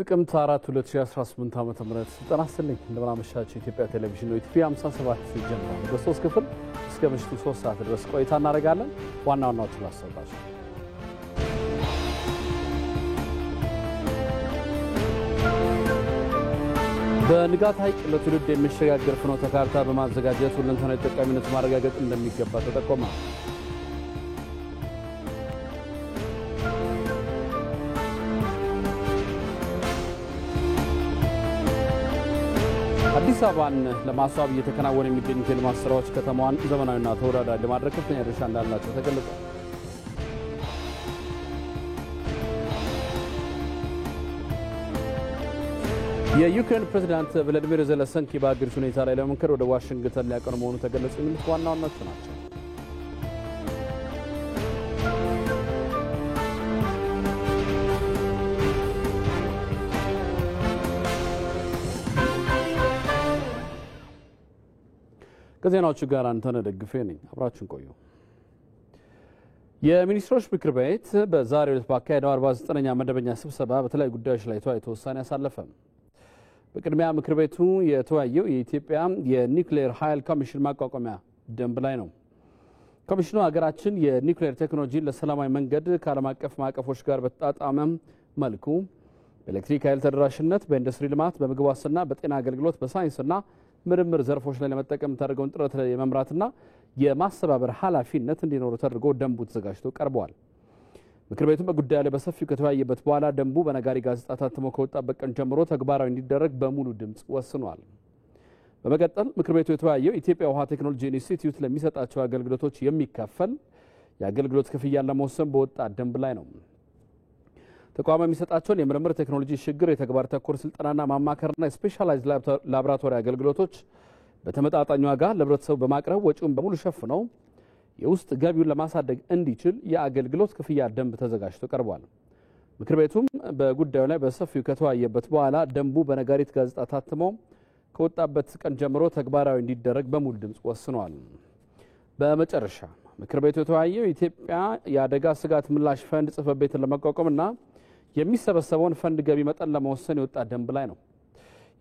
ጥቅምት 4 2018 ዓ.ም ጤና ይስጥልኝ እንደምናመሻችሁ ኢትዮጵያ ቴሌቪዥን ነው ኢቲቪ 57 ጀምሯል። በ3 ክፍል እስከ ምሽቱ 3 ሰዓት ድረስ ቆይታ እናደርጋለን። ዋና ዋናዎቹን አሰባችሁ በንጋት ሐይቅ ለትውልድ የሚሸጋገር ፍኖተ ካርታ በማዘጋጀት ሁለንተናዊ ተጠቃሚነት ማረጋገጥ እንደሚገባ ተጠቆመ። አዲስ አበባን ለማስዋብ እየተከናወኑ የሚገኙ የልማት ስራዎች ከተማዋን ዘመናዊና ተወዳዳሪ ለማድረግ ከፍተኛ ድርሻ እንዳላቸው ተገለጸ። የዩክሬን ፕሬዝዳንት ቮሎዲሚር ዜሌንስኪ በአገሪቱ ሁኔታ ላይ ለመምከር ወደ ዋሽንግተን ሊያቀኑ መሆኑ ተገለጸ። የሚሉት ዋና ዋናዎቹ ናቸው። ከዜናዎቹ ጋር አንተነህ ደግፌ ነኝ። አብራችሁን ቆዩ። የሚኒስትሮች ምክር ቤት በዛሬው ዕለት ባካሄደው 49ኛ መደበኛ ስብሰባ በተለያዩ ጉዳዮች ላይ ተወያይቶ ውሳኔ አሳለፈ። በቅድሚያ ምክር ቤቱ የተወያየው የኢትዮጵያ የኒውክሌር ኃይል ኮሚሽን ማቋቋሚያ ደንብ ላይ ነው። ኮሚሽኑ ሀገራችን የኒውክሌር ቴክኖሎጂን ለሰላማዊ መንገድ ከዓለም አቀፍ ማዕቀፎች ጋር በተጣጣመ መልኩ በኤሌክትሪክ ኃይል ተደራሽነት፣ በኢንዱስትሪ ልማት፣ በምግብ ዋስትና፣ በጤና አገልግሎት፣ በሳይንስና ምርምር ዘርፎች ላይ ለመጠቀም ታደርገውን ጥረት የመምራትና የማስተባበር ኃላፊነት እንዲኖሩ ተደርጎ ደንቡ ተዘጋጅቶ ቀርቧል። ምክር ቤቱ በጉዳዩ ላይ በሰፊው ከተወያየበት በኋላ ደንቡ በነጋሪ ጋዜጣ ታትሞ ከወጣበት ቀን ጀምሮ ተግባራዊ እንዲደረግ በሙሉ ድምፅ ወስኗል። በመቀጠል ምክር ቤቱ የተወያየው ኢትዮጵያ ውሃ ቴክኖሎጂ ኢንስቲትዩት ለሚሰጣቸው አገልግሎቶች የሚከፈል የአገልግሎት ክፍያን ለመወሰን በወጣ ደንብ ላይ ነው። ተቋም የሚሰጣቸውን የምርምር ቴክኖሎጂ ሽግግር፣ የተግባር ተኮር ስልጠናና ማማከርና ስፔሻላይዝድ ላቦራቶሪ አገልግሎቶች በተመጣጣኝ ዋጋ ለህብረተሰቡ በማቅረብ ወጪውን በሙሉ ሸፍነው የውስጥ ገቢውን ለማሳደግ እንዲችል የአገልግሎት ክፍያ ደንብ ተዘጋጅቶ ቀርቧል። ምክር ቤቱም በጉዳዩ ላይ በሰፊው ከተወያየበት በኋላ ደንቡ በነጋሪት ጋዜጣ ታትሞ ከወጣበት ቀን ጀምሮ ተግባራዊ እንዲደረግ በሙሉ ድምፅ ወስኗል። በመጨረሻ ምክር ቤቱ የተወያየው የኢትዮጵያ የአደጋ ስጋት ምላሽ ፈንድ ጽሕፈት ቤትን ለማቋቋምና የሚሰበሰበውን ፈንድ ገቢ መጠን ለመወሰን የወጣ ደንብ ላይ ነው።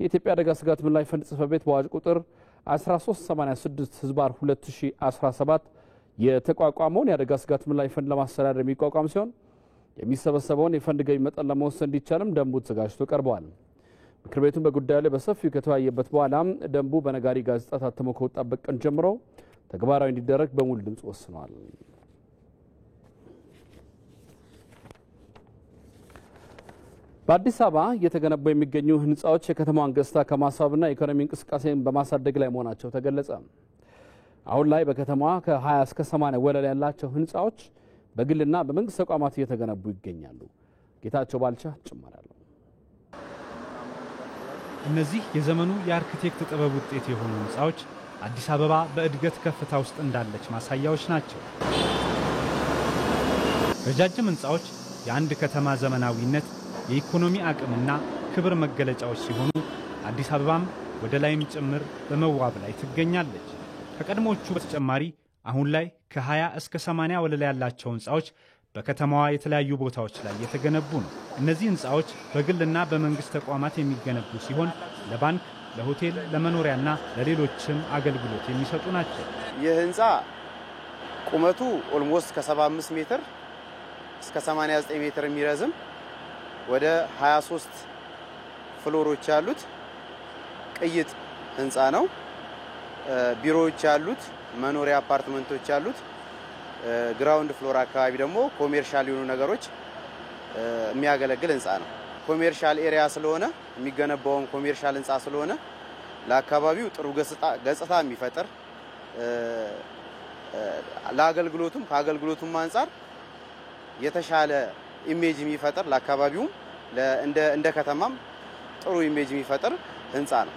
የኢትዮጵያ አደጋ ስጋት ምላሽ ፈንድ ጽሕፈት ቤት በአዋጅ ቁጥር 1386/2017 የተቋቋመውን የአደጋ ስጋት ምላሽ ፈንድ ለማስተዳደር የሚቋቋም ሲሆን የሚሰበሰበውን የፈንድ ገቢ መጠን ለመወሰን እንዲቻልም ደንቡ ተዘጋጅቶ ቀርቧል። ምክር ቤቱም በጉዳዩ ላይ በሰፊው ከተወያየበት በኋላ ደንቡ በነጋሪ ጋዜጣ ታትሞ ከወጣበት ቀን ጀምሮ ተግባራዊ እንዲደረግ በሙሉ ድምፅ ወስኗል። በአዲስ አበባ እየተገነቡ የሚገኙ ህንፃዎች የከተማዋን ገጽታ ከማስዋብና የኢኮኖሚ እንቅስቃሴን በማሳደግ ላይ መሆናቸው ተገለጸ። አሁን ላይ በከተማዋ ከ20 እስከ 80 ወለል ያላቸው ህንፃዎች በግልና በመንግስት ተቋማት እየተገነቡ ይገኛሉ። ጌታቸው ባልቻ ጭማራለሁ። እነዚህ የዘመኑ የአርኪቴክት ጥበብ ውጤት የሆኑ ህንፃዎች አዲስ አበባ በእድገት ከፍታ ውስጥ እንዳለች ማሳያዎች ናቸው። ረጃጅም ህንፃዎች የአንድ ከተማ ዘመናዊነት፣ የኢኮኖሚ አቅምና ክብር መገለጫዎች ሲሆኑ አዲስ አበባም ወደ ላይም ጭምር በመዋብ ላይ ትገኛለች። ከቀድሞቹ በተጨማሪ አሁን ላይ ከ20 እስከ 80 ወለል ያላቸው ህንፃዎች በከተማዋ የተለያዩ ቦታዎች ላይ የተገነቡ ነው። እነዚህ ህንፃዎች በግልና በመንግስት ተቋማት የሚገነቡ ሲሆን ለባንክ፣ ለሆቴል፣ ለመኖሪያና ለሌሎችም አገልግሎት የሚሰጡ ናቸው። ይህ ህንፃ ቁመቱ ኦልሞስት ከ75 ሜትር እስከ 89 ሜትር የሚረዝም ወደ 23 ፍሎሮች ያሉት ቅይጥ ህንፃ ነው። ቢሮዎች ያሉት፣ መኖሪያ አፓርትመንቶች ያሉት፣ ግራውንድ ፍሎር አካባቢ ደግሞ ኮሜርሻል የሆኑ ነገሮች የሚያገለግል ህንፃ ነው። ኮሜርሻል ኤሪያ ስለሆነ የሚገነባውም ኮሜርሻል ህንፃ ስለሆነ ለአካባቢው ጥሩ ገጽታ የሚፈጥር ለአገልግሎቱም ከአገልግሎቱም አንፃር የተሻለ ኢሜጅ የሚፈጥር ለአካባቢውም እንደ ከተማም ጥሩ ኢሜጅ የሚፈጥር ህንፃ ነው።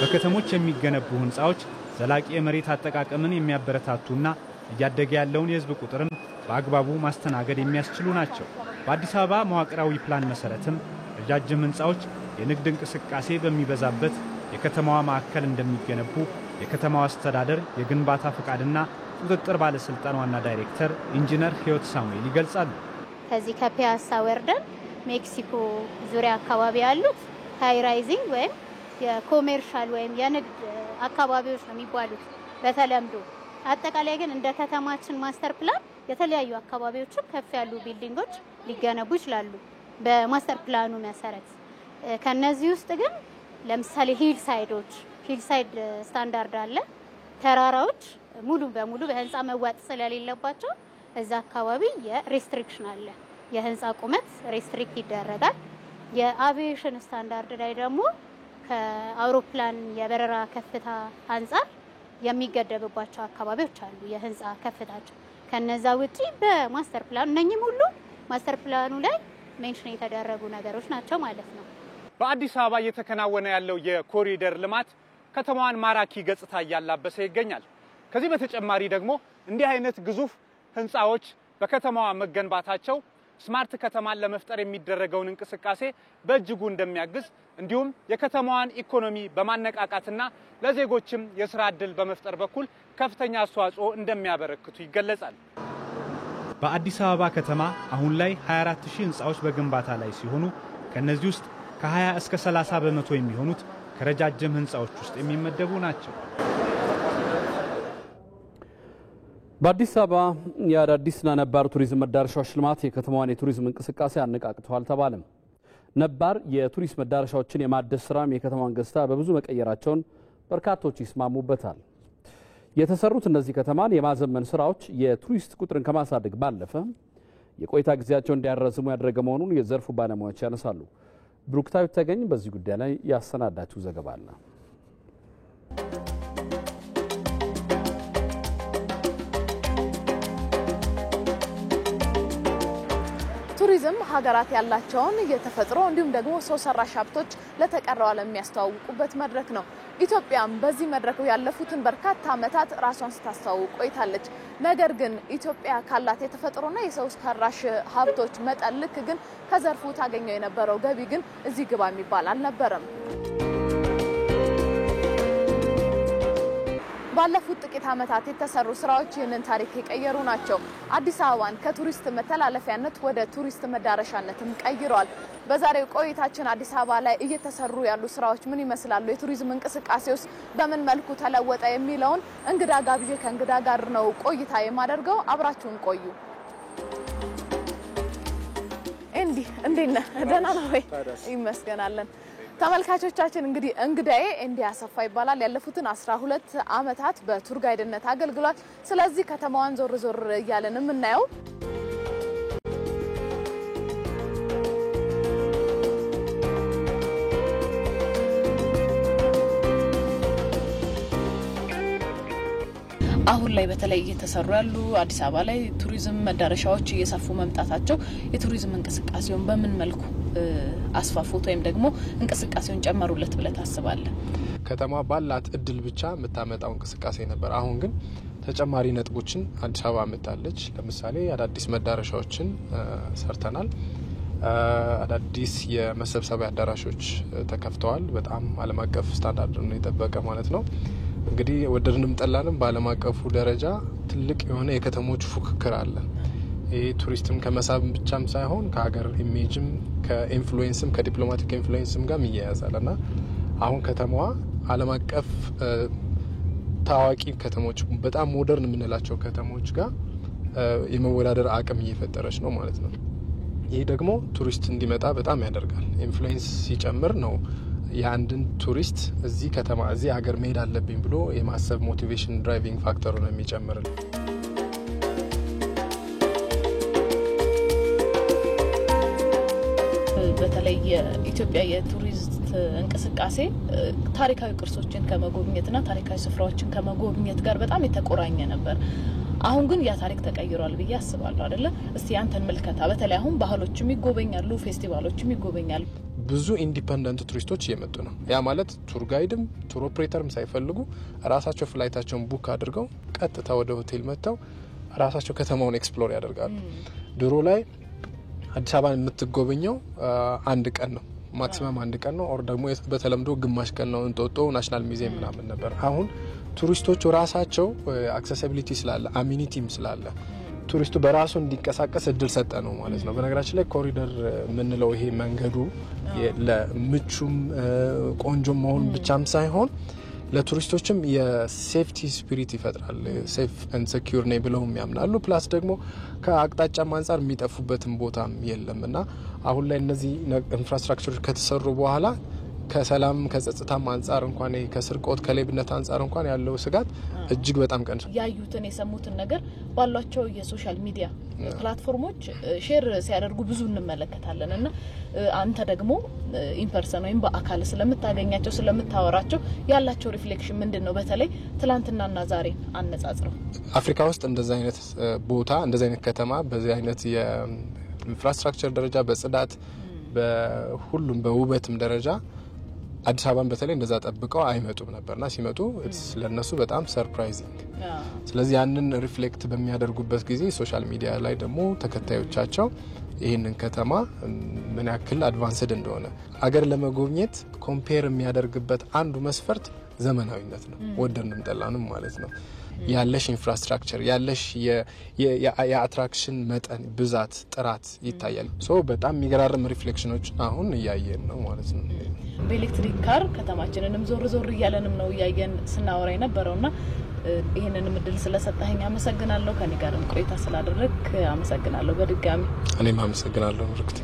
በከተሞች የሚገነቡ ህንፃዎች ዘላቂ የመሬት አጠቃቀምን የሚያበረታቱና እያደገ ያለውን የህዝብ ቁጥርም በአግባቡ ማስተናገድ የሚያስችሉ ናቸው። በአዲስ አበባ መዋቅራዊ ፕላን መሰረትም ረጃጅም ህንፃዎች የንግድ እንቅስቃሴ በሚበዛበት የከተማዋ ማዕከል እንደሚገነቡ የከተማዋ አስተዳደር የግንባታ ፈቃድና ቁጥጥር ባለስልጣን ዋና ዳይሬክተር ኢንጂነር ህይወት ሳሙኤል ይገልጻሉ። ከዚህ ከፒያሳ ወርደን ሜክሲኮ ዙሪያ አካባቢ ያሉት ሃይ ራይዚንግ ወይም የኮሜርሻል ወይም የንግድ አካባቢዎች ነው የሚባሉት በተለምዶ። አጠቃላይ ግን እንደ ከተማችን ማስተር ፕላን የተለያዩ አካባቢዎች ከፍ ያሉ ቢልዲንጎች ሊገነቡ ይችላሉ በማስተር ፕላኑ መሰረት። ከነዚህ ውስጥ ግን ለምሳሌ ሂል ሳይድ ስታንዳርድ አለ። ተራራዎች ሙሉ በሙሉ በህንፃ መዋጥ ስለሌለባቸው እዛ አካባቢ የሬስትሪክሽን አለ። የህንፃ ቁመት ሬስትሪክት ይደረጋል። የአቪዬሽን ስታንዳርድ ላይ ደግሞ ከአውሮፕላን የበረራ ከፍታ አንፃር የሚገደብባቸው አካባቢዎች አሉ የህንፃ ከፍታቸው። ከነዛ ውጪ በማስተር ፕላኑ እነኚህም ሁሉ ማስተር ፕላኑ ላይ ሜንሽን የተደረጉ ነገሮች ናቸው ማለት ነው። በአዲስ አበባ እየተከናወነ ያለው የኮሪደር ልማት ከተማዋን ማራኪ ገጽታ እያላበሰ ይገኛል። ከዚህ በተጨማሪ ደግሞ እንዲህ አይነት ግዙፍ ህንፃዎች በከተማዋ መገንባታቸው ስማርት ከተማን ለመፍጠር የሚደረገውን እንቅስቃሴ በእጅጉ እንደሚያግዝ እንዲሁም የከተማዋን ኢኮኖሚ በማነቃቃትና ለዜጎችም የሥራ ዕድል በመፍጠር በኩል ከፍተኛ አስተዋጽኦ እንደሚያበረክቱ ይገለጻል። በአዲስ አበባ ከተማ አሁን ላይ 24000 ህንፃዎች በግንባታ ላይ ሲሆኑ ከነዚህ ውስጥ ከ20 እስከ 30 በመቶ የሚሆኑት ከረጃጅም ህንፃዎች ውስጥ የሚመደቡ ናቸው። በአዲስ አበባ የአዳዲስና ነባር ቱሪዝም መዳረሻዎች ልማት የከተማዋን የቱሪዝም እንቅስቃሴ አነቃቅተዋል ተባለም። ነባር የቱሪስት መዳረሻዎችን የማደስ ስራም የከተማዋን ገጽታ በብዙ መቀየራቸውን በርካቶች ይስማሙበታል። የተሰሩት እነዚህ ከተማን የማዘመን ስራዎች የቱሪስት ቁጥርን ከማሳደግ ባለፈ የቆይታ ጊዜያቸውን እንዲያረዝሙ ያደረገ መሆኑን የዘርፉ ባለሙያዎች ያነሳሉ። ብሩክታዊት ተገኝ በዚህ ጉዳይ ላይ ያሰናዳችው ዘገባ አለ። ቱሪዝም ሀገራት ያላቸውን የተፈጥሮ እንዲሁም ደግሞ ሰው ሰራሽ ሀብቶች ለተቀረው ዓለም የሚያስተዋውቁበት መድረክ ነው። ኢትዮጵያም በዚህ መድረክ ያለፉትን በርካታ ዓመታት ራሷን ስታስተዋውቅ ቆይታለች። ነገር ግን ኢትዮጵያ ካላት የተፈጥሮና የሰው ሰራሽ ሀብቶች መጠን ልክ ግን ከዘርፉ ታገኘው የነበረው ገቢ ግን እዚህ ግባ የሚባል አልነበረም። ባለፉት ጥቂት ዓመታት የተሰሩ ስራዎች ይህንን ታሪክ የቀየሩ ናቸው። አዲስ አበባን ከቱሪስት መተላለፊያነት ወደ ቱሪስት መዳረሻነትም ቀይሯል። በዛሬው ቆይታችን አዲስ አበባ ላይ እየተሰሩ ያሉ ስራዎች ምን ይመስላሉ፣ የቱሪዝም እንቅስቃሴውስ በምን መልኩ ተለወጠ የሚለውን እንግዳ ጋብዤ ከእንግዳ ጋር ነው ቆይታ የማደርገው። አብራችሁን ቆዩ። እንዴት ነህ? ደህና ነህ ወይ? ይመስገናለን። ተመልካቾቻችን እንግዲህ እንግዳዬ ኤንዲ አሰፋ ይባላል። ያለፉትን 12 ዓመታት በቱር ጋይድነት አገልግሏል። ስለዚህ ከተማዋን ዞር ዞር እያለን የምናየው አሁን ላይ በተለይ እየተሰሩ ያሉ አዲስ አበባ ላይ ቱሪዝም መዳረሻዎች እየሰፉ መምጣታቸው የቱሪዝም እንቅስቃሴውን በምን መልኩ አስፋፉት ወይም ደግሞ እንቅስቃሴውን ጨመሩለት ብለህ ታስባለህ? ከተማ ባላት እድል ብቻ የምታመጣው እንቅስቃሴ ነበር። አሁን ግን ተጨማሪ ነጥቦችን አዲስ አበባ አመጣለች። ለምሳሌ አዳዲስ መዳረሻዎችን ሰርተናል። አዳዲስ የመሰብሰቢያ አዳራሾች ተከፍተዋል። በጣም ዓለም አቀፍ ስታንዳርድን የጠበቀ ማለት ነው። እንግዲህ ወደድንም ጠላንም በዓለም አቀፉ ደረጃ ትልቅ የሆነ የከተሞች ፉክክር አለ። ይሄ ቱሪስትም ከመሳብ ብቻም ሳይሆን ከሀገር ኢሜጅም ከኢንፍሉዌንስም ከዲፕሎማቲክ ኢንፍሉዌንስም ጋር ይያያዛልና አሁን ከተማዋ ዓለም አቀፍ ታዋቂ ከተሞች በጣም ሞደርን የምንላቸው ከተሞች ጋር የመወዳደር አቅም እየፈጠረች ነው ማለት ነው። ይሄ ደግሞ ቱሪስት እንዲመጣ በጣም ያደርጋል። ኢንፍሉዌንስ ሲጨምር ነው የአንድን ቱሪስት እዚህ ከተማ እዚህ ሀገር መሄድ አለብኝ ብሎ የማሰብ ሞቲቬሽን ድራይቪንግ ፋክተሩ ነው የሚጨምር። በተለይ የኢትዮጵያ የቱሪስት እንቅስቃሴ ታሪካዊ ቅርሶችን ከመጎብኘትና ታሪካዊ ስፍራዎችን ከመጎብኘት ጋር በጣም የተቆራኘ ነበር። አሁን ግን ያ ታሪክ ተቀይሯል ብዬ አስባለሁ አይደለ? እስቲ አንተን መልከታ። በተለይ አሁን ባህሎችም ይጎበኛሉ፣ ፌስቲቫሎችም ይጎበኛሉ። ብዙ ኢንዲፔንደንት ቱሪስቶች እየመጡ ነው። ያ ማለት ቱር ጋይድም ቱር ኦፕሬተርም ሳይፈልጉ ራሳቸው ፍላይታቸውን ቡክ አድርገው ቀጥታ ወደ ሆቴል መጥተው ራሳቸው ከተማውን ኤክስፕሎር ያደርጋሉ። ድሮ ላይ አዲስ አበባ የምትጎበኘው አንድ ቀን ነው፣ ማክሲመም አንድ ቀን ነው። ኦር ደግሞ በተለምዶ ግማሽ ቀን ነው። እንጦጦ ናሽናል ሙዚየም ምናምን ነበር። አሁን ቱሪስቶቹ ራሳቸው አክሰሲቢሊቲ ስላለ አሚኒቲም ስላለ ቱሪስቱ በራሱ እንዲንቀሳቀስ እድል ሰጠ ነው ማለት ነው። በነገራችን ላይ ኮሪደር ምንለው ይሄ መንገዱ ለምቹም ቆንጆ መሆን ብቻም ሳይሆን ለቱሪስቶችም የሴፍቲ ስፒሪት ይፈጥራል። ሴፍ ኤንድ ሴኩር ነው ብለው የሚያምናሉ። ፕላስ ደግሞ ከአቅጣጫም አንፃር የሚጠፉበትም ቦታም የለምና አሁን ላይ እነዚህ ኢንፍራስትራክቸሮች ከተሰሩ በኋላ ከሰላም ከጸጥታም አንፃር እንኳን ከስርቆት ከሌብነት አንፃር እንኳን ያለው ስጋት እጅግ በጣም ቀንሷል። ያዩትን የሰሙትን ነገር ባሏቸው የሶሻል ሚዲያ ፕላትፎርሞች ሼር ሲያደርጉ ብዙ እንመለከታለን እና አንተ ደግሞ ኢንፐርሰን ወይም በአካል ስለምታገኛቸው ስለምታወራቸው ያላቸው ሪፍሌክሽን ምንድነው? በተለይ ትላንትናና ዛሬ አነጻጽረው አፍሪካ ውስጥ እንደዛ አይነት ቦታ እንደዛ አይነት ከተማ በዚህ አይነት የኢንፍራስትራክቸር ደረጃ በጽዳት በሁሉም በውበትም ደረጃ አዲስ አበባን በተለይ እንደዛ ጠብቀው አይመጡም ነበርና ሲመጡ ለነሱ በጣም ሰርፕራይዚንግ። ስለዚህ ያንን ሪፍሌክት በሚያደርጉበት ጊዜ ሶሻል ሚዲያ ላይ ደግሞ ተከታዮቻቸው ይህንን ከተማ ምን ያክል አድቫንስድ እንደሆነ አገር ለመጎብኘት ኮምፔር የሚያደርግበት አንዱ መስፈርት ዘመናዊነት ነው። ወደንም ጠላንም ማለት ነው። ያለሽ ኢንፍራስትራክቸር ያለሽ የአትራክሽን መጠን ብዛት ጥራት ይታያል። በጣም የሚገራርም ሪፍሌክሽኖች አሁን እያየን ነው ማለት ነው። በኤሌክትሪክ ካር ከተማችንንም ዞር ዞር እያለንም ነው እያየን ስናወራ የነበረውና ይሄንንም እድል ስለሰጣኸኝ አመሰግናለሁ። ከኔ ጋርም ቆይታ ስላደረክ አመሰግናለሁ በድጋሚ። እኔም አመሰግናለሁ ርክት።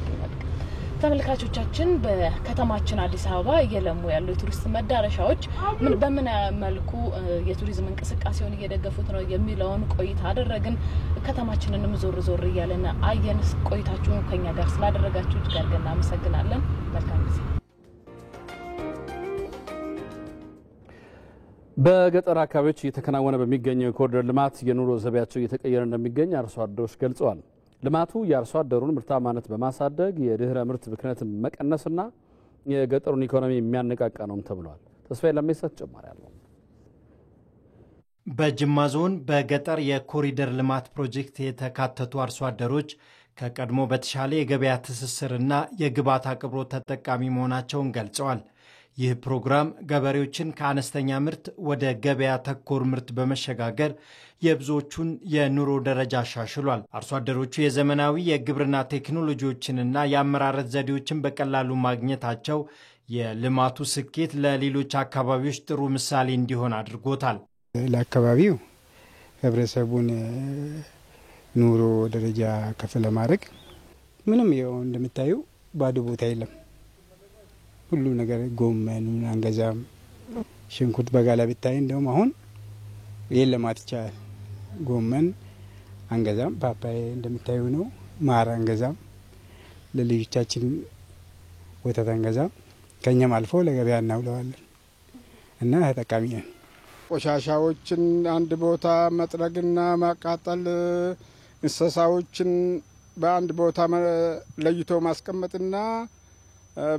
ተመልካቾቻችን በከተማችን አዲስ አበባ እየለሙ ያሉ የቱሪስት መዳረሻዎች በምን መልኩ የቱሪዝም እንቅስቃሴውን እየደገፉት ነው የሚለውን ቆይታ አደረግን። ከተማችንንም ዞር ዞር እያለን አየን። ቆይታችሁን ከኛ ጋር ስላደረጋችሁ ጋር ገና አመሰግናለን። መልካም ጊዜ። በገጠር አካባቢዎች እየተከናወነ በሚገኘው የኮሪደር ልማት የኑሮ ዘይቤያቸው እየተቀየረ እንደሚገኝ አርሶ አደሮች ገልጸዋል። ልማቱ የአርሶ አደሩን ምርታማነት በማሳደግ የድህረ ምርት ብክነትን መቀነስና የገጠሩን ኢኮኖሚ የሚያነቃቃ ነውም ተብሏል። ተስፋዬ ለሜሳ ተጨማሪ አለው። በጅማ ዞን በገጠር የኮሪደር ልማት ፕሮጀክት የተካተቱ አርሶ አደሮች ከቀድሞ በተሻለ የገበያ ትስስርና የግብዓት አቅርቦት ተጠቃሚ መሆናቸውን ገልጸዋል። ይህ ፕሮግራም ገበሬዎችን ከአነስተኛ ምርት ወደ ገበያ ተኮር ምርት በመሸጋገር የብዙዎቹን የኑሮ ደረጃ አሻሽሏል። አርሶ አደሮቹ የዘመናዊ የግብርና ቴክኖሎጂዎችንና የአመራረት ዘዴዎችን በቀላሉ ማግኘታቸው የልማቱ ስኬት ለሌሎች አካባቢዎች ጥሩ ምሳሌ እንዲሆን አድርጎታል። ለአካባቢው ህብረተሰቡን ኑሮ ደረጃ ከፍ ለማድረግ ምንም እንደምታዩ ባዶ ቦታ የለም። ሁሉ ነገር ጎመን አንገዛም። ሽንኩርት በጋላ ብታይ እንደውም አሁን የለም አትቻል። ጎመን አንገዛም። ፓፓያ እንደምታዩ ነው። ማር አንገዛም። ለልጆቻችን ወተት አንገዛም። ከኛም አልፎ ለገበያ እናውለዋለን እና ተጠቃሚ ነን። ቆሻሻዎችን አንድ ቦታ መጥረግና ማቃጠል፣ እንስሳዎችን በአንድ ቦታ ለይቶ ማስቀመጥና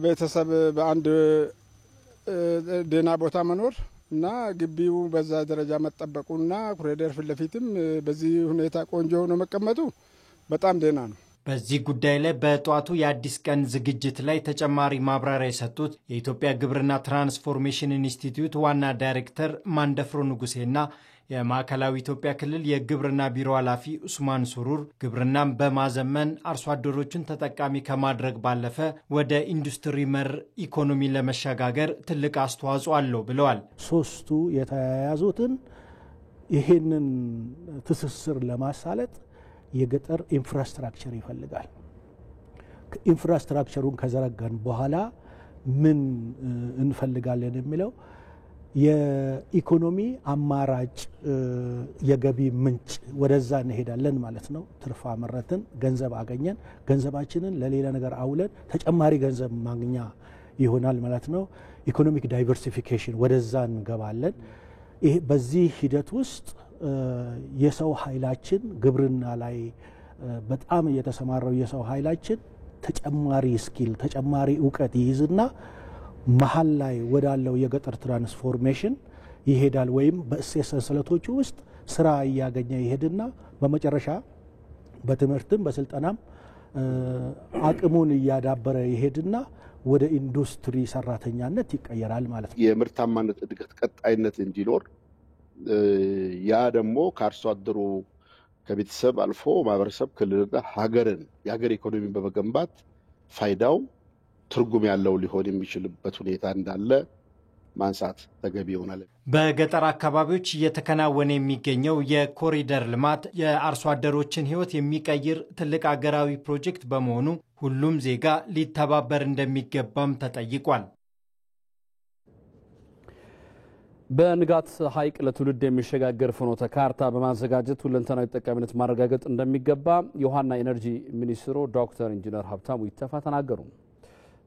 ቤተሰብ በአንድ ደህና ቦታ መኖር እና ግቢው በዛ ደረጃ መጠበቁና ኮሪደር ፊት ለፊትም በዚህ ሁኔታ ቆንጆ ሆኖ መቀመጡ በጣም ደህና ነው። በዚህ ጉዳይ ላይ በጧቱ የአዲስ ቀን ዝግጅት ላይ ተጨማሪ ማብራሪያ የሰጡት የኢትዮጵያ ግብርና ትራንስፎርሜሽን ኢንስቲትዩት ዋና ዳይሬክተር ማንደፍሮ ንጉሴና የማዕከላዊ ኢትዮጵያ ክልል የግብርና ቢሮ ኃላፊ ኡስማን ሱሩር ግብርናን በማዘመን አርሶ አደሮችን ተጠቃሚ ከማድረግ ባለፈ ወደ ኢንዱስትሪ መር ኢኮኖሚ ለመሸጋገር ትልቅ አስተዋጽኦ አለው ብለዋል። ሶስቱ የተያያዙትን ይሄንን ትስስር ለማሳለጥ የገጠር ኢንፍራስትራክቸር ይፈልጋል። ኢንፍራስትራክቸሩን ከዘረጋን በኋላ ምን እንፈልጋለን የሚለው የኢኮኖሚ አማራጭ የገቢ ምንጭ ወደዛ እንሄዳለን ማለት ነው። ትርፍ አመረትን፣ ገንዘብ አገኘን፣ ገንዘባችንን ለሌላ ነገር አውለን ተጨማሪ ገንዘብ ማግኛ ይሆናል ማለት ነው። ኢኮኖሚክ ዳይቨርሲፊኬሽን ወደዛ እንገባለን። ይሄ በዚህ ሂደት ውስጥ የሰው ኃይላችን ግብርና ላይ በጣም የተሰማራው የሰው ኃይላችን ተጨማሪ ስኪል ተጨማሪ ዕውቀት ይይዝና መሀል ላይ ወዳለው የገጠር ትራንስፎርሜሽን ይሄዳል ወይም በእሴት ሰንሰለቶቹ ውስጥ ስራ እያገኘ ይሄድና በመጨረሻ በትምህርትም በስልጠናም አቅሙን እያዳበረ ይሄድና ወደ ኢንዱስትሪ ሰራተኛነት ይቀየራል ማለት ነው። የምርታማነት እድገት ቀጣይነት እንዲኖር ያ ደግሞ ከአርሶ አደሩ ከቤተሰብ አልፎ ማህበረሰብ ክልልና ሀገርን የሀገር ኢኮኖሚን በመገንባት ፋይዳው ትርጉም ያለው ሊሆን የሚችልበት ሁኔታ እንዳለ ማንሳት ተገቢ ይሆናል። በገጠር አካባቢዎች እየተከናወነ የሚገኘው የኮሪደር ልማት የአርሶ አደሮችን ሕይወት የሚቀይር ትልቅ አገራዊ ፕሮጀክት በመሆኑ ሁሉም ዜጋ ሊተባበር እንደሚገባም ተጠይቋል። በንጋት ሐይቅ ለትውልድ የሚሸጋገር ፍኖተ ካርታ በማዘጋጀት ሁለንተናዊ ተጠቃሚነት ማረጋገጥ እንደሚገባ የውሃና ኢነርጂ ሚኒስትሩ ዶክተር ኢንጂነር ሀብታሙ ኢተፋ ተናገሩ።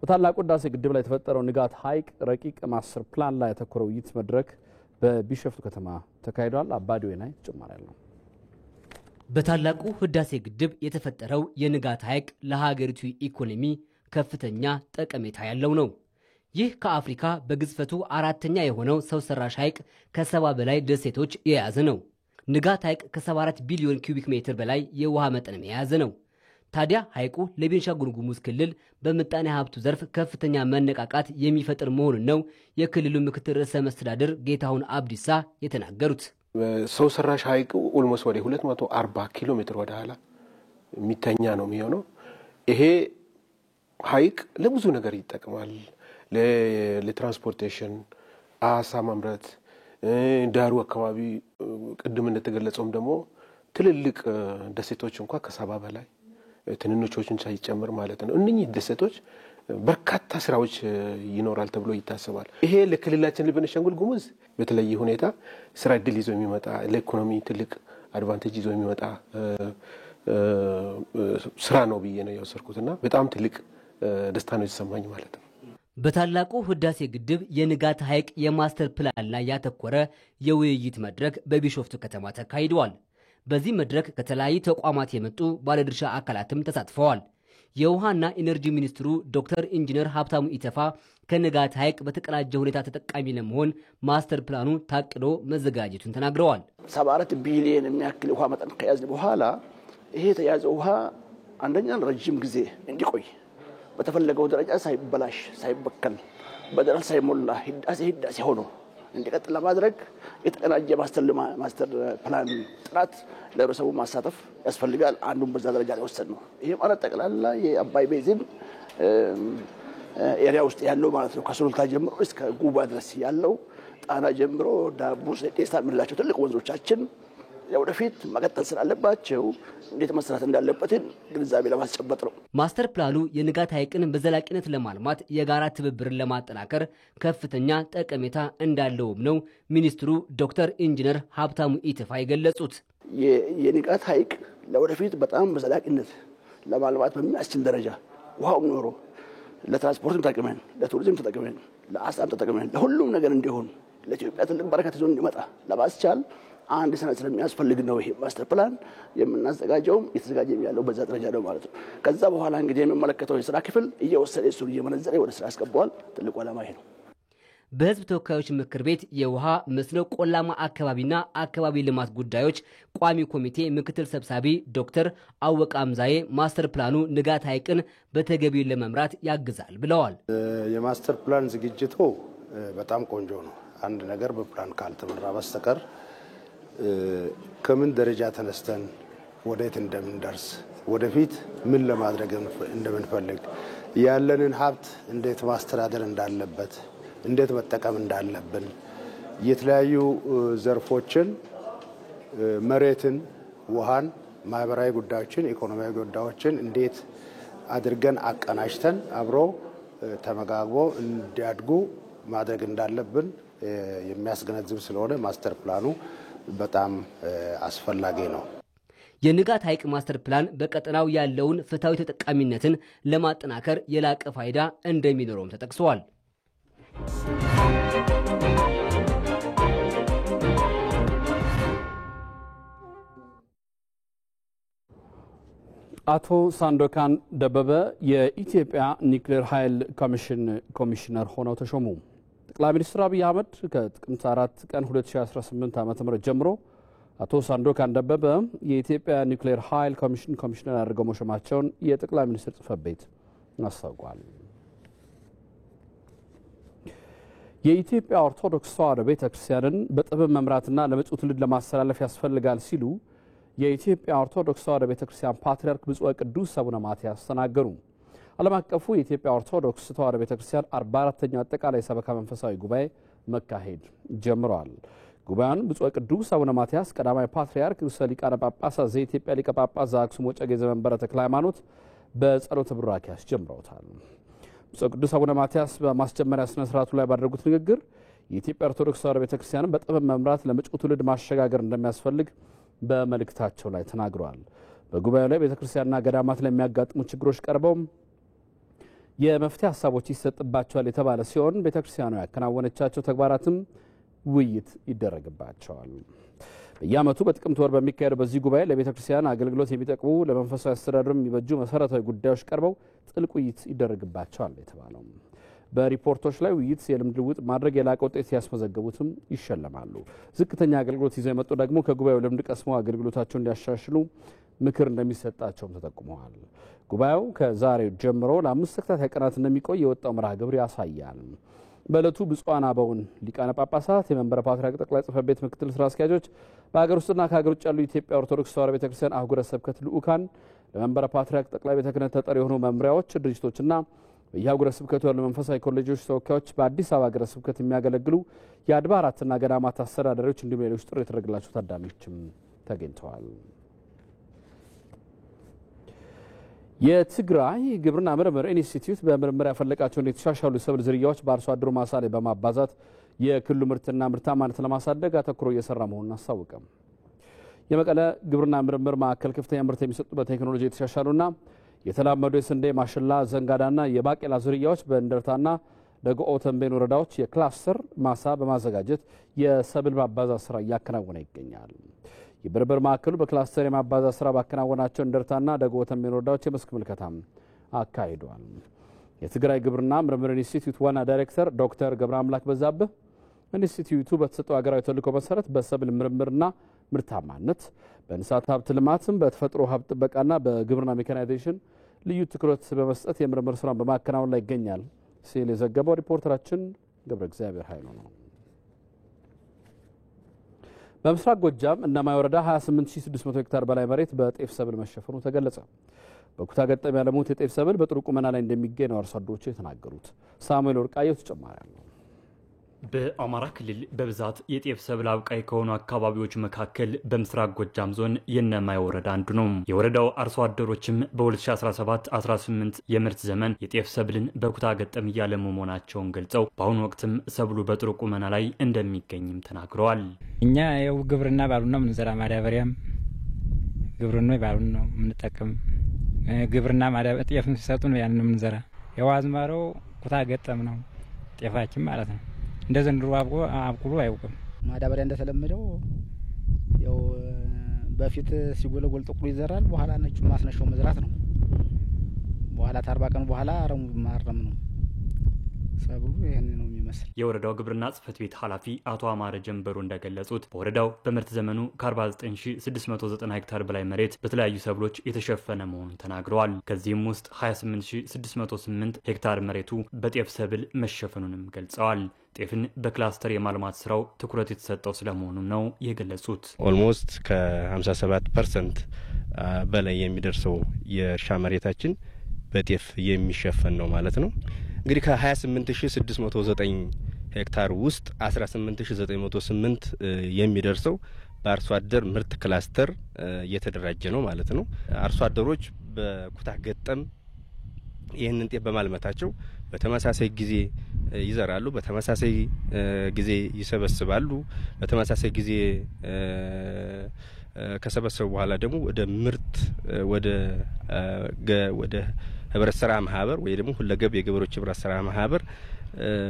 በታላቁ ህዳሴ ግድብ ላይ የተፈጠረው ንጋት ሐይቅ ረቂቅ ማስተር ፕላን ላይ ያተኮረ ውይይት መድረክ በቢሾፍቱ ከተማ ተካሂዷል። አባዲ ወይናይ ተጨማሪ ያለው። በታላቁ ህዳሴ ግድብ የተፈጠረው የንጋት ሐይቅ ለሀገሪቱ ኢኮኖሚ ከፍተኛ ጠቀሜታ ያለው ነው። ይህ ከአፍሪካ በግዝፈቱ አራተኛ የሆነው ሰው ሰራሽ ሐይቅ ከ70 በላይ ደሴቶች የያዘ ነው። ንጋት ሐይቅ ከ74 ቢሊዮን ኪዩቢክ ሜትር በላይ የውሃ መጠንም የያዘ ነው። ታዲያ ሐይቁ ለቤንሻንጉል ጉሙዝ ክልል በምጣኔ ሀብቱ ዘርፍ ከፍተኛ መነቃቃት የሚፈጥር መሆኑን ነው የክልሉ ምክትል ርዕሰ መስተዳድር ጌታሁን አብዲሳ የተናገሩት። ሰው ሰራሽ ሐይቁ ኦልሞስት ወደ 240 ኪሎ ሜትር ወደ ኋላ የሚተኛ ነው የሚሆነው። ይሄ ሐይቅ ለብዙ ነገር ይጠቅማል። ለትራንስፖርቴሽን፣ አሳ ማምረት፣ ዳሩ አካባቢ ቅድም እንደተገለጸውም ደግሞ ትልልቅ ደሴቶች እንኳን ከ70 በላይ ትንንሾችን ሳይጨምር ማለት ነው። እነኚህ ደሴቶች በርካታ ስራዎች ይኖራል ተብሎ ይታሰባል። ይሄ ለክልላችን ለቤንሻንጉል ጉሙዝ በተለየ ሁኔታ ስራ እድል ይዞ የሚመጣ ለኢኮኖሚ ትልቅ አድቫንቴጅ ይዞ የሚመጣ ስራ ነው ብዬ ነው የወሰድኩትና በጣም ትልቅ ደስታ ነው የተሰማኝ ማለት ነው። በታላቁ ህዳሴ ግድብ የንጋት ሐይቅ የማስተር ፕላን ላይ ያተኮረ የውይይት መድረክ በቢሾፍቱ ከተማ ተካሂዷል። በዚህ መድረክ ከተለያዩ ተቋማት የመጡ ባለድርሻ አካላትም ተሳትፈዋል። የውሃና ኢነርጂ ሚኒስትሩ ዶክተር ኢንጂነር ሀብታሙ ኢተፋ ከንጋት ሐይቅ በተቀናጀ ሁኔታ ተጠቃሚ ለመሆን ማስተር ፕላኑ ታቅዶ መዘጋጀቱን ተናግረዋል። 74 ቢሊዮን የሚያክል ውሃ መጠን ከያዝን በኋላ ይሄ የተያዘው ውሃ አንደኛ ረጅም ጊዜ እንዲቆይ በተፈለገው ደረጃ ሳይበላሽ ሳይበከል በደረል ሳይሞላ ህዳሴ ሆኖ እንዲቀጥል ለማድረግ የተቀናጀ ማስተር ፕላን ጥናት ለህብረተሰቡ ማሳተፍ ያስፈልጋል። አንዱን በዛ ደረጃ ላይ ወሰን ነው። ይሄ ማለት ጠቅላላ የአባይ ቤዚን ኤሪያ ውስጥ ያለው ማለት ነው። ከሱሉልታ ጀምሮ እስከ ጉባ ድረስ ያለው ጣና ጀምሮ ዳቡስ ጤስታ የምንላቸው ትልቅ ወንዞቻችን ወደፊት መቀጠል ስላለባቸው እንዴት መስራት እንዳለበትን ግንዛቤ ለማስጨበጥ ነው። ማስተር ፕላኑ የንጋት ሐይቅን በዘላቂነት ለማልማት የጋራ ትብብርን ለማጠናከር ከፍተኛ ጠቀሜታ እንዳለውም ነው ሚኒስትሩ ዶክተር ኢንጂነር ሀብታሙ ኢተፋ የገለጹት። የንጋት ሐይቅ ለወደፊት በጣም በዘላቂነት ለማልማት በሚያስችል ደረጃ ውሃው ኖሮ ለትራንስፖርትም ተጠቅመን፣ ለቱሪዝም ተጠቅመን፣ ለአሳም ተጠቅመን ለሁሉም ነገር እንዲሆን ለኢትዮጵያ ትልቅ በረከት ይዞ እንዲመጣ ለማስቻል አንድ ሰነድ ስለሚያስፈልግ ነው ይሄ ማስተር ፕላን የምናዘጋጀው። የተዘጋጀም ያለው በዛ ደረጃ ነው ማለት ነው። ከዛ በኋላ እንግዲህ የሚመለከተው የስራ ክፍል እየወሰደ እሱን እየመነዘረ ወደ ስራ ያስገባዋል። ትልቁ ዓላማ ይሄ ነው። በህዝብ ተወካዮች ምክር ቤት የውሃ መስኖ፣ ቆላማ አካባቢና አካባቢ ልማት ጉዳዮች ቋሚ ኮሚቴ ምክትል ሰብሳቢ ዶክተር አወቃ አምዛዬ ማስተር ፕላኑ ንጋት ሐይቅን በተገቢው ለመምራት ያግዛል ብለዋል። የማስተር ፕላን ዝግጅቱ በጣም ቆንጆ ነው። አንድ ነገር በፕላን ካልተመራ በስተቀር ከምን ደረጃ ተነስተን ወዴት እንደምንደርስ ወደፊት ምን ለማድረግ እንደምንፈልግ ያለንን ሀብት እንዴት ማስተዳደር እንዳለበት እንዴት መጠቀም እንዳለብን የተለያዩ ዘርፎችን መሬትን፣ ውሃን፣ ማህበራዊ ጉዳዮችን፣ ኢኮኖሚያዊ ጉዳዮችን እንዴት አድርገን አቀናጅተን አብሮ ተመጋግቦ እንዲያድጉ ማድረግ እንዳለብን የሚያስገነዝብ ስለሆነ ማስተር ፕላኑ በጣም አስፈላጊ ነው። የንጋት ሐይቅ ማስተር ፕላን በቀጠናው ያለውን ፍትሃዊ ተጠቃሚነትን ለማጠናከር የላቀ ፋይዳ እንደሚኖረውም ተጠቅሷል። አቶ ሳንዶካን ደበበ የኢትዮጵያ ኒውክሌር ኃይል ኮሚሽነር ሆነው ተሾሙ። ጠቅላይ ሚኒስትር አብይ አህመድ ከጥቅምት 4 ቀን 2018 ዓ.ም ጀምሮ አቶ ሳንዶካን ደበበ የኢትዮጵያ ኒውክሌር ኃይል ኮሚሽነር አድርገው መሾማቸውን የጠቅላይ ሚኒስትር ጽሕፈት ቤት አስታውቋል። የኢትዮጵያ ኦርቶዶክስ ተዋሕዶ ቤተክርስቲያንን በጥበብ መምራትና ለመጪው ትውልድ ለማስተላለፍ ያስፈልጋል ሲሉ የኢትዮጵያ ኦርቶዶክስ ተዋሕዶ ቤተክርስቲያን ፓትርያርክ ብፁዕ ቅዱስ አቡነ ማትያስ ተናገሩ። ዓለም አቀፉ የኢትዮጵያ ኦርቶዶክስ ተዋሕዶ ቤተክርስቲያን 44ኛው አጠቃላይ ሰበካ መንፈሳዊ ጉባኤ መካሄድ ጀምሯል። ጉባኤውን ብፁዕ ቅዱስ አቡነ ማትያስ ቀዳማዊ ፓትርያርክ ርዕሰ ሊቃነ ጳጳሳት ዘኢትዮጵያ ሊቀ ጳጳስ ዘአክሱም ወዕጨጌ ዘመንበረ ተክለ ሃይማኖት በጸሎተ ቡራኬ አስጀምረውታል። ብፁዕ ቅዱስ አቡነ ማትያስ በማስጀመሪያ ስነ ስርዓቱ ላይ ባደረጉት ንግግር የኢትዮጵያ ኦርቶዶክስ ተዋሕዶ ቤተክርስቲያንን በጥበብ መምራት ለመጪው ትውልድ ማሸጋገር እንደሚያስፈልግ በመልእክታቸው ላይ ተናግረዋል። በጉባኤው ላይ ቤተክርስቲያንና ገዳማት ላይ የሚያጋጥሙ ችግሮች ቀርበው የመፍትሄ ሀሳቦች ይሰጥባቸዋል የተባለ ሲሆን ቤተክርስቲያኗ ያከናወነቻቸው ተግባራትም ውይይት ይደረግባቸዋል። በየዓመቱ በጥቅምት ወር በሚካሄደው በዚህ ጉባኤ ለቤተክርስቲያን አገልግሎት የሚጠቅሙ ለመንፈሳዊ አስተዳደር የሚበጁ መሰረታዊ ጉዳዮች ቀርበው ጥልቅ ውይይት ይደረግባቸዋል የተባለው በሪፖርቶች ላይ ውይይት የልምድ ልውውጥ ማድረግ የላቀ ውጤት ያስመዘገቡትም ይሸለማሉ። ዝቅተኛ አገልግሎት ይዘው የመጡ ደግሞ ከጉባኤው ልምድ ቀስመው አገልግሎታቸውን እንዲያሻሽሉ ምክር እንደሚሰጣቸውም ተጠቁመዋል። ጉባኤው ከዛሬው ጀምሮ ለ5 ተከታታይ ቀናት እንደሚቆይ የወጣው መርሃ ግብር ያሳያል። በዕለቱ ብፁዓን አበውን ሊቃነ ጳጳሳት፣ የመንበረ ፓትርያርክ ጠቅላይ ጽሕፈት ቤት ምክትል ስራ አስኪያጆች፣ በሀገር ውስጥና ከሀገር ውጭ ያሉ የኢትዮጵያ ኦርቶዶክስ ተዋሕዶ ቤተክርስቲያን አህጉረ ስብከት ልዑካን፣ ለመንበረ ፓትርያርክ ጠቅላይ ቤተ ክህነት ተጠሪ የሆኑ መምሪያዎች፣ ድርጅቶችና በየአህጉረ ስብከቱ ያሉ መንፈሳዊ ኮሌጆች ተወካዮች፣ በአዲስ አበባ ሀገረ ስብከት የሚያገለግሉ የአድባራትና ገዳማት አስተዳዳሪዎች እንዲሁም ሌሎች ጥሪ የተደረገላቸው ታዳሚዎችም ተገኝተዋል። የትግራይ ግብርና ምርምር ኢንስቲትዩት በምርምር ያፈለቃቸውን የተሻሻሉ የሰብል ዝርያዎች በአርሶ አደሩ ማሳ ላይ በማባዛት የክልሉ ምርትና ምርታማነት ለማሳደግ አተኩሮ እየሰራ መሆኑን አስታወቀ። የመቀለ ግብርና ምርምር ማዕከል ከፍተኛ ምርት የሚሰጡ በቴክኖሎጂ የተሻሻሉና የተላመዱ የስንዴ፣ ማሽላ፣ ዘንጋዳና የባቄላ ዝርያዎች በእንደርታና ደጎኦ ተንቤን ወረዳዎች የክላስተር ማሳ በማዘጋጀት የሰብል ማባዛት ስራ እያከናወነ ይገኛል። የምርምር ማዕከሉ በክላስተር የማባዛት ስራ ባከናወናቸው እንደርታና ደጎኦ ተንቤን ወረዳዎች የመስክ ምልከታም አካሂዷል። የትግራይ ግብርና ምርምር ኢንስቲትዩት ዋና ዳይሬክተር ዶክተር ገብረ አምላክ በዛብህ ኢንስቲትዩቱ በተሰጠው ሀገራዊ ተልዕኮ መሰረት በሰብል ምርምርና ምርታማነት፣ በእንስሳት ሀብት ልማትም፣ በተፈጥሮ ሀብት ጥበቃና በግብርና ሜካናይዜሽን ልዩ ትኩረት በመስጠት የምርምር ስራን በማከናወን ላይ ይገኛል ሲል የዘገበው ሪፖርተራችን ገብረ እግዚአብሔር ኃይሉ ነው። በምስራቅ ጎጃም እነማይ ወረዳ 28600 ሄክታር በላይ መሬት በጤፍ ሰብል መሸፈኑ ተገለጸ። በኩታ ገጠም ያለሙት የጤፍ ሰብል በጥሩ ቁመና ላይ እንደሚገኝ ነው አርሶ አደሮቹ የተናገሩት። ሳሙኤል ወርቃየው ተጨማሪ አለው። በአማራ ክልል በብዛት የጤፍ ሰብል አብቃይ ከሆኑ አካባቢዎች መካከል በምስራቅ ጎጃም ዞን የእነማይ ወረዳ አንዱ ነው። የወረዳው አርሶ አደሮችም በ2017-18 የምርት ዘመን የጤፍ ሰብልን በኩታ ገጠም እያለሙ መሆናቸውን ገልጸው በአሁኑ ወቅትም ሰብሉ በጥሩ ቁመና ላይ እንደሚገኝም ተናግረዋል። እኛ ያው ግብርና ባሉን ነው ምንዘራ፣ ማዳበሪያም ግብርና ባሉን ነው ምንጠቀም። ግብርና ማዳበሪያ ጤፍም ሲሰጡን ያን ነው ምንዘራ። ያው አዝመራው ኩታ ገጠም ነው ጤፋችን ማለት ነው። እንደ ዘንድሮ አብቁሎ አያውቅም። ማዳበሪያ እንደተለመደው ያው በፊት ሲጎለጎል ጥቁሩ ይዘራል፣ በኋላ ነጩ ማስነሻው መዝራት ነው። በኋላ 40 ቀን በኋላ አረሙ ማረም ነው። ሰብሉ ይሄን ነው የሚመስል። የወረዳው ግብርና ጽሕፈት ቤት ኃላፊ አቶ አማረ ጀንበሩ እንደገለጹት በወረዳው በምርት ዘመኑ ከ49690 ሄክታር በላይ መሬት በተለያዩ ሰብሎች የተሸፈነ መሆኑን ተናግረዋል። ከዚህም ውስጥ 28608 ሄክታር መሬቱ በጤፍ ሰብል መሸፈኑንም ገልጸዋል። ጤፍን በክላስተር የማልማት ስራው ትኩረት የተሰጠው ስለመሆኑም ነው የገለጹት። ኦልሞስት ከ57% በላይ የሚደርሰው የእርሻ መሬታችን በጤፍ የሚሸፈን ነው ማለት ነው። እንግዲህ ከ28609 ሄክታር ውስጥ 18908 የሚደርሰው በአርሶ አደር ምርት ክላስተር እየተደራጀ ነው ማለት ነው። አርሶ አደሮች በኩታ ገጠም ይህንን ጤፍ በማልመታቸው በተመሳሳይ ጊዜ ይዘራሉ፣ በተመሳሳይ ጊዜ ይሰበስባሉ። በተመሳሳይ ጊዜ ከሰበሰቡ በኋላ ደግሞ ወደ ምርት ወደ ህብረት ስራ ማህበር ወይ ደግሞ ሁለገብ የገበሬዎች ህብረት ስራ ማህበር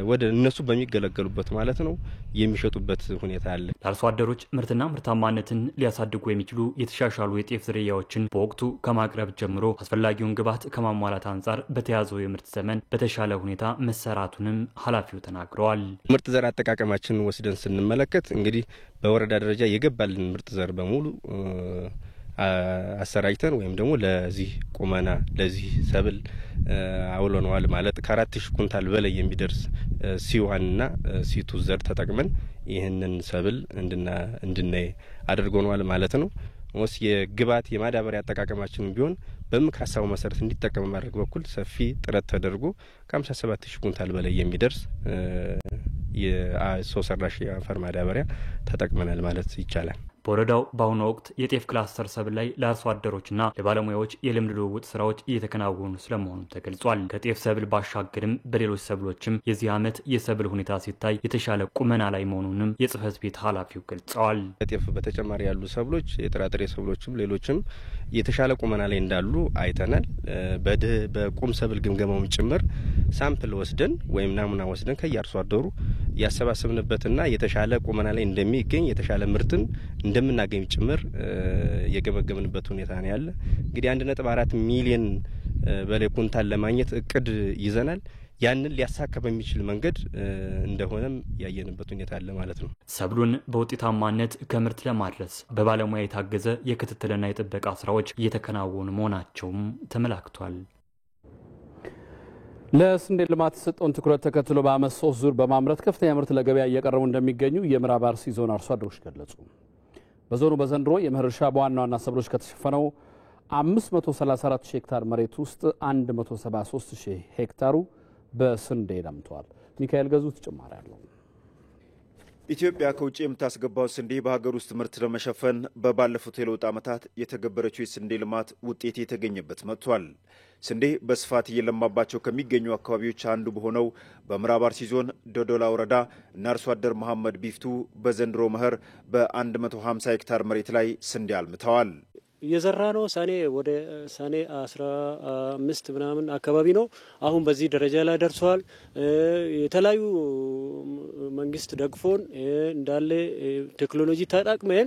ወደ እነሱ በሚገለገሉበት ማለት ነው የሚሸጡበት ሁኔታ አለ። ለአርሶ አደሮች ምርትና ምርታማነትን ሊያሳድጉ የሚችሉ የተሻሻሉ የጤፍ ዝርያዎችን በወቅቱ ከማቅረብ ጀምሮ አስፈላጊውን ግብዓት ከማሟላት አንጻር በተያዘው የምርት ዘመን በተሻለ ሁኔታ መሰራቱንም ኃላፊው ተናግረዋል። ምርጥ ዘር አጠቃቀማችንን ወስደን ስንመለከት እንግዲህ በወረዳ ደረጃ የገባልን ምርጥ ዘር በሙሉ አሰራጭተን ወይም ደግሞ ለዚህ ቁመና ለዚህ ሰብል አውለነዋል ማለት ከ4000 ኩንታል በላይ የሚደርስ ሲዋንና ሲቱ ዘር ተጠቅመን ይህንን ሰብል እንድናይ አድርጎናል ማለት ነው። ወስ የግባት የማዳበሪያ አጠቃቀማችን ቢሆን በምክር ሀሳቡ መሰረት እንዲጠቀም ማድረግ በኩል ሰፊ ጥረት ተደርጎ ከ57000 ኩንታል በላይ የሚደርስ የሰው ሰራሽ የአፈር ማዳበሪያ ተጠቅመናል ማለት ይቻላል። በወረዳው በአሁኑ ወቅት የጤፍ ክላስተር ሰብል ላይ ለአርሶ አደሮችና ለባለሙያዎች የልምድ ልውውጥ ስራዎች እየተከናወኑ ስለመሆኑ ተገልጿል። ከጤፍ ሰብል ባሻገርም በሌሎች ሰብሎችም የዚህ ዓመት የሰብል ሁኔታ ሲታይ የተሻለ ቁመና ላይ መሆኑንም የጽህፈት ቤት ኃላፊው ገልጸዋል። ከጤፍ በተጨማሪ ያሉ ሰብሎች የጥራጥሬ ሰብሎችም ሌሎችም የተሻለ ቁመና ላይ እንዳሉ አይተናል። በቁም ሰብል ግምገማው ጭምር ሳምፕል ወስደን ወይም ናሙና ወስደን ከያርሶ አደሩ ያሰባሰብንበትና የተሻለ ቁመና ላይ እንደሚገኝ የተሻለ ምርትን እንደምናገኝ ጭምር የገመገምንበት ሁኔታ ነው ያለ። እንግዲህ 1.4 ሚሊዮን በላይ ኩንታል ለማግኘት እቅድ ይዘናል። ያንን ሊያሳካ በሚችል መንገድ እንደሆነም ያየንበት ሁኔታ አለ ማለት ነው። ሰብሉን በውጤታማነት ከምርት ለማድረስ በባለሙያ የታገዘ የክትትልና የጥበቃ ስራዎች እየተከናወኑ መሆናቸውም ተመላክቷል። ለስንዴ ልማት የሰጠውን ትኩረት ተከትሎ በአመት 3 ዙር በማምረት ከፍተኛ ምርት ለገበያ እያቀረቡ እንደሚገኙ የምዕራብ አርሲ ዞን አርሶ አደሮች ገለጹ። በዞኑ በዘንድሮ የመኸር እርሻ በዋና ዋና ሰብሎች ከተሸፈነው 534 ሄክታር መሬት ውስጥ 173 ሄክታሩ በስንዴ ለምቷል። ሚካኤል ገዙ ተጨማሪ አለው። ኢትዮጵያ ከውጭ የምታስገባው ስንዴ በሀገር ውስጥ ምርት ለመሸፈን በባለፉት የለውጥ ዓመታት የተገበረችው የስንዴ ልማት ውጤት የተገኘበት መጥቷል። ስንዴ በስፋት እየለማባቸው ከሚገኙ አካባቢዎች አንዱ በሆነው በምዕራብ አርሲ ዞን ዶዶላ ወረዳ እና አርሶ አደር መሐመድ ቢፍቱ በዘንድሮ መኸር በ150 ሄክታር መሬት ላይ ስንዴ አልምተዋል። እየዘራ ነው። ወደ ሰኔ 15 ምናምን አካባቢ ነው። አሁን በዚህ ደረጃ ላይ ደርሷል። የተለያዩ መንግስት ደግፎን እንዳለ ቴክኖሎጂ ተጠቅመን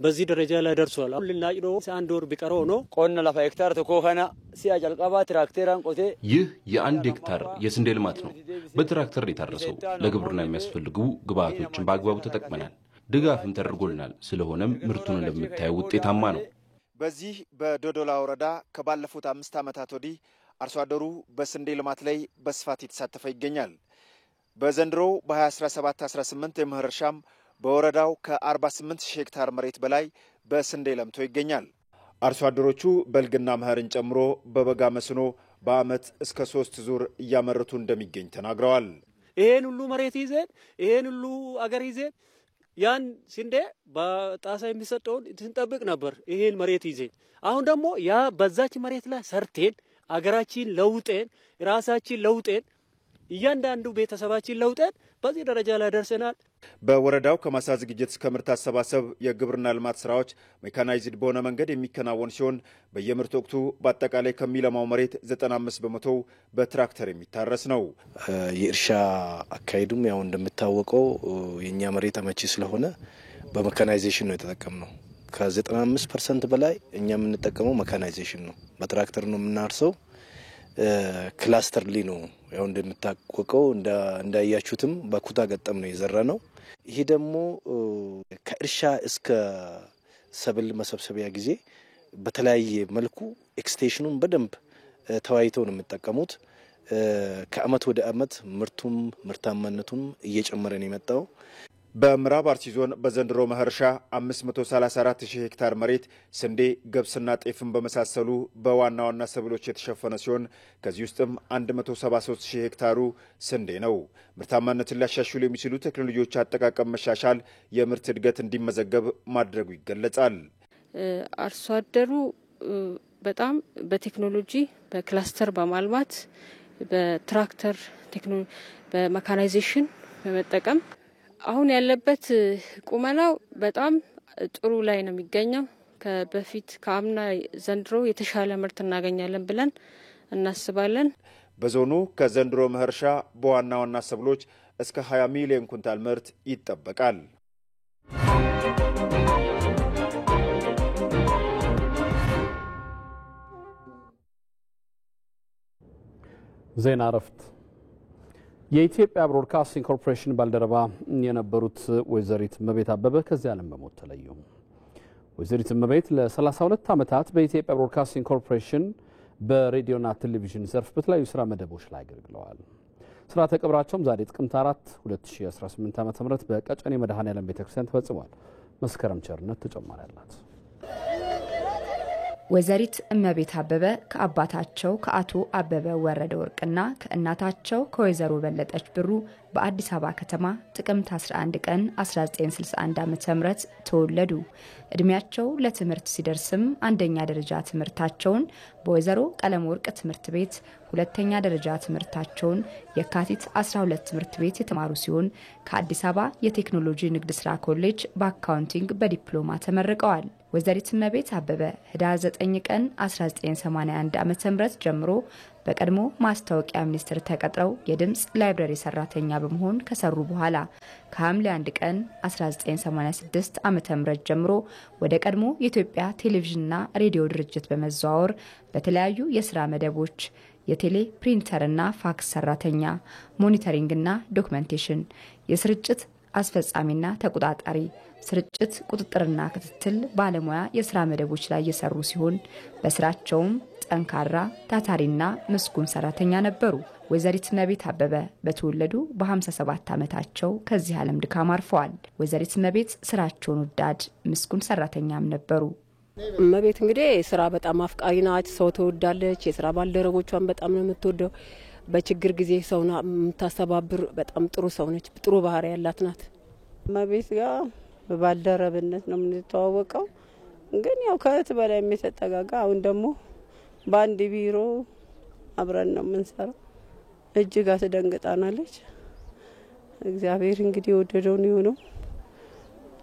በዚህ ደረጃ ላይ ደርሷል። አሁን ልናጭዶ 1 ወር ቢቀረው ነው። ቆነ ለፋ ሄክታር ተኮኸና ሲያጨልቀባ ትራክተራን ቆቴ ይህ የ1 ሄክታር የስንዴ ልማት ነው። በትራክተር የታረሰው ለግብርና የሚያስፈልጉ ግብአቶችን በአግባቡ ተጠቅመናል። ድጋፍም ተደርጎልናል። ስለሆነም ምርቱን እንደምታየው ውጤታማ ነው። በዚህ በዶዶላ ወረዳ ከባለፉት 5 ዓመታት ወዲህ አርሶ አደሩ በስንዴ ልማት ላይ በስፋት የተሳተፈ ይገኛል። በዘንድሮው በ2017-18 የመኸር እርሻም በወረዳው ከ48 ሄክታር መሬት በላይ በስንዴ ለምቶ ይገኛል። አርሶ አደሮቹ በልግና መኸርን ጨምሮ በበጋ መስኖ በአመት እስከ 3 ዙር እያመረቱ እንደሚገኝ ተናግረዋል። ይሄን ሁሉ መሬት ይዘን ይሄን ሁሉ አገር ይዘን ያን ስንዴ በጣሳ የሚሰጠውን ስንጠብቅ ነበር። ይሄን መሬት ይዘን አሁን ደግሞ ያ በዛች መሬት ላይ ሰርቴን አገራችን ለውጤን ራሳችን ለውጤን እያንዳንዱ ቤተሰባችን ለውጤን በዚህ ደረጃ ላይ ደርሰናል። በወረዳው ከማሳ ዝግጅት እስከ ምርት አሰባሰብ የግብርና ልማት ስራዎች ሜካናይዝድ በሆነ መንገድ የሚከናወን ሲሆን በየምርት ወቅቱ በአጠቃላይ ከሚለማው መሬት 95 በመቶ በትራክተር የሚታረስ ነው። የእርሻ አካሄዱም ያው እንደምታወቀው የኛ መሬት አመቺ ስለሆነ በሜካናይዜሽን ነው የተጠቀምነው። ከ95% በላይ እኛ የምንጠቀመው ሜካናይዜሽን ነው። በትራክተር ነው የምናርሰው። ክላስተር ሊ ነው ያው እንደምታወቀው እንዳያችሁትም በኩታ ገጠም ነው የዘራ ነው። ይሄ ደግሞ ከእርሻ እስከ ሰብል መሰብሰቢያ ጊዜ በተለያየ መልኩ ኤክስቴንሽኑን በደንብ ተዋይተው ነው የሚጠቀሙት። ከአመት ወደ አመት ምርቱም ምርታማነቱም እየጨመረ ነው የመጣው። በምዕራብ አርሲ ዞን በዘንድሮ መኸር እርሻ 534 ሄክታር መሬት ስንዴ፣ ገብስና ጤፍን በመሳሰሉ በዋና ዋና ሰብሎች የተሸፈነ ሲሆን ከዚህ ውስጥም 173 ሄክታሩ ስንዴ ነው። ምርታማነትን ሊያሻሽሉ የሚችሉ ቴክኖሎጂዎች አጠቃቀም መሻሻል የምርት እድገት እንዲመዘገብ ማድረጉ ይገለጻል። አርሶ አደሩ በጣም በቴክኖሎጂ በክላስተር በማልማት በትራክተር ቴክኖሎጂ በሜካናይዜሽን በመጠቀም አሁን ያለበት ቁመናው በጣም ጥሩ ላይ ነው የሚገኘው። ከበፊት ከአምና ዘንድሮ የተሻለ ምርት እናገኛለን ብለን እናስባለን። በዞኑ ከዘንድሮ መኸር እርሻ በዋና ዋና ሰብሎች እስከ 20 ሚሊዮን ኩንታል ምርት ይጠበቃል። ዜና እረፍት። የኢትዮጵያ ብሮድካስቲንግ ኮርፖሬሽን ባልደረባ የነበሩት ወይዘሪት እመቤት አበበ ከዚህ ዓለም በሞት ተለዩ። ወይዘሪት እመቤት ለ32 ዓመታት በኢትዮጵያ ብሮድካስቲንግ ኮርፖሬሽን በሬዲዮና ቴሌቪዥን ዘርፍ በተለያዩ ስራ መደቦች ላይ አገልግለዋል። ስርዓተ ቀብራቸውም ዛሬ ጥቅምት 4 2018 ዓ.ም በቀጨኔ መድኃኔዓለም ቤተክርስቲያን ተፈጽሟል። መስከረም ቸርነት ተጨማሪ አላት። ወይዘሪት እመቤት አበበ ከአባታቸው ከአቶ አበበ ወረደ ወርቅና ከእናታቸው ከወይዘሮ በለጠች ብሩ በአዲስ አበባ ከተማ ጥቅምት 11 ቀን 1961 ዓ.ም ተወለዱ። እድሜያቸው ለትምህርት ሲደርስም አንደኛ ደረጃ ትምህርታቸውን በወይዘሮ ቀለም ወርቅ ትምህርት ቤት፣ ሁለተኛ ደረጃ ትምህርታቸውን የካቲት 12 ትምህርት ቤት የተማሩ ሲሆን ከአዲስ አበባ የቴክኖሎጂ ንግድ ስራ ኮሌጅ በአካውንቲንግ በዲፕሎማ ተመርቀዋል። ወይዘሪት እመቤት አበበ ህዳር 9 ቀን 1981 ዓ.ም ጀምሮ በቀድሞ ማስታወቂያ ሚኒስቴር ተቀጥረው የድምጽ ላይብረሪ ሰራተኛ በመሆን ከሰሩ በኋላ ከሐምሌ 1 ቀን 1986 ዓ.ም ጀምሮ ወደ ቀድሞ የኢትዮጵያ ቴሌቪዥንና ሬዲዮ ድርጅት በመዘዋወር በተለያዩ የስራ መደቦች የቴሌ ፕሪንተርና ፋክስ ሰራተኛ፣ ሞኒተሪንግና ዶክመንቴሽን፣ የስርጭት አስፈጻሚና ተቆጣጣሪ፣ ስርጭት ቁጥጥርና ክትትል ባለሙያ የስራ መደቦች ላይ የሰሩ ሲሆን በስራቸውም ጠንካራ ታታሪና ምስጉን ሰራተኛ ነበሩ። ወይዘሪት እመቤት አበበ በተወለዱ በ57 ዓመታቸው ከዚህ ዓለም ድካም አርፈዋል። ወይዘሪት እመቤት ስራቸውን ወዳድ ምስጉን ሰራተኛም ነበሩ። እመቤት እንግዲህ ስራ በጣም አፍቃሪ ናት። ሰው ትወዳለች። የስራ ባልደረቦቿን በጣም ነው የምትወደው። በችግር ጊዜ ሰውና የምታስተባብር በጣም ጥሩ ሰው ነች። ጥሩ ባህሪ ያላት ናት። እመቤት ጋር በባልደረብነት ነው የምንተዋወቀው። ግን ያው ከእህት በላይ የሚተጠጋጋ አሁን ደግሞ በአንድ ቢሮ አብረን ነው የምንሰራው። እጅግ አስደንግጣናለች። እግዚአብሔር እንግዲህ ወደደውን ይሁነው፣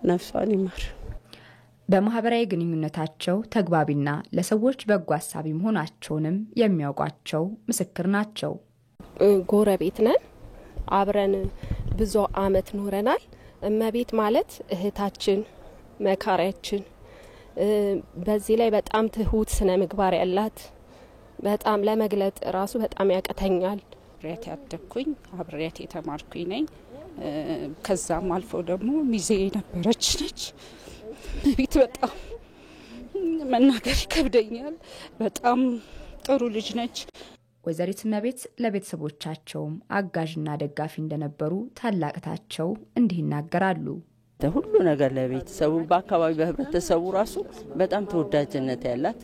ነፍሷን ይማር። በማህበራዊ ግንኙነታቸው ተግባቢና ለሰዎች በጎ አሳቢ መሆናቸውንም የሚያውቋቸው ምስክር ናቸው። ጎረቤት ነን፣ አብረን ብዙ አመት ኖረናል። እመቤት ማለት እህታችን፣ መካሪያችን፣ በዚህ ላይ በጣም ትሁት ስነ ምግባር ያላት፣ በጣም ለመግለጥ ራሱ በጣም ያቀተኛል። አብሬያት ያደግኩኝ አብሬያት የተማርኩኝ ነኝ። ከዛም አልፎ ደግሞ ሚዜ ነበረች ነች። እመቤት በጣም መናገር ይከብደኛል። በጣም ጥሩ ልጅ ነች። ወይዘሪት እመቤት ለቤተሰቦቻቸውም አጋዥና ደጋፊ እንደነበሩ ታላቅታቸው እንዲህ ይናገራሉ። ሁሉ ነገር ለቤተሰቡ በአካባቢ በህብረተሰቡ ራሱ በጣም ተወዳጅነት ያላት፣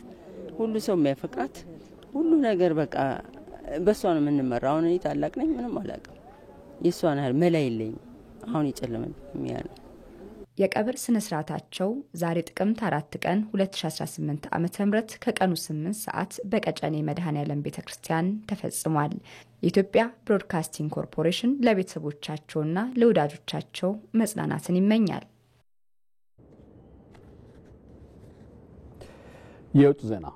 ሁሉ ሰው የሚያፈቅራት፣ ሁሉ ነገር በቃ በሷ ነው የምንመራው። አሁን እኔ ታላቅ ነኝ፣ ምንም አላውቅም። የሷን ያህል መላ የለኝም። አሁን ይጨለመን የሚያለ የቀብር ስነ ስርዓታቸው ዛሬ ጥቅምት 4 ቀን 2018 ዓ.ም ከቀኑ 8 ሰዓት በቀጨኔ መድኃኔዓለም ቤተክርስቲያን ተፈጽሟል። የኢትዮጵያ ብሮድካስቲንግ ኮርፖሬሽን ለቤተሰቦቻቸውና ለወዳጆቻቸው መጽናናትን ይመኛል። የውጭ ዜና።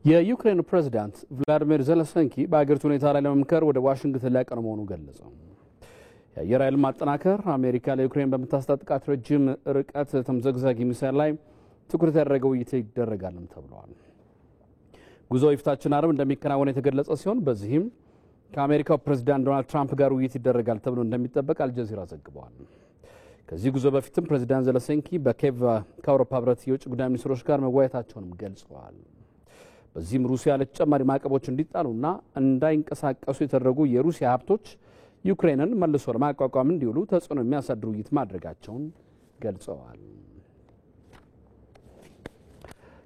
የዩክሬኑ ፕሬዝዳንት ቭላዲሚር ዜሌንስኪ በአገሪቱ ሁኔታ ላይ ለመምከር ወደ ዋሽንግተን ሊያቀኑ መሆኑን ገለጹ። የአየር ኃይል ማጠናከር አሜሪካ ለዩክሬን በምታስታጥቃት ረጅም ርቀት ተምዘግዛጊ ሚሳይል ላይ ትኩረት ያደረገ ውይይት ይደረጋልም ተብሏል። ጉዞው የፊታችን አርብ እንደሚከናወን የተገለጸ ሲሆን በዚህም ከአሜሪካው ፕሬዝዳንት ዶናልድ ትራምፕ ጋር ውይይት ይደረጋል ተብሎ እንደሚጠበቅ አልጀዚራ ዘግቧል። ከዚህ ጉዞ በፊትም ፕሬዝዳንት ዜሌንስኪ በኬቭ ከአውሮፓ ህብረት የውጭ ጉዳይ ሚኒስትሮች ጋር መወያየታቸውንም ገልጸዋል። በዚህም ሩሲያ ለተጨማሪ ማዕቀቦች እንዲጣሉና እንዳይንቀሳቀሱ የተደረጉ የሩሲያ ሀብቶች ዩክሬንን መልሶ ለማቋቋም እንዲውሉ ተጽዕኖ የሚያሳድሩ ውይይት ማድረጋቸውን ገልጸዋል።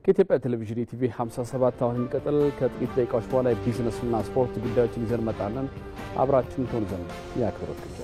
ከኢትዮጵያ ቴሌቪዥን ኢቲቪ 57 አሁን የሚቀጥል ከጥቂት ደቂቃዎች በኋላ የቢዝነስና ስፖርት ጉዳዮችን ይዘን መጣለን። አብራችሁን ትሆኑ ዘንድ የአክብሮት ግብዣ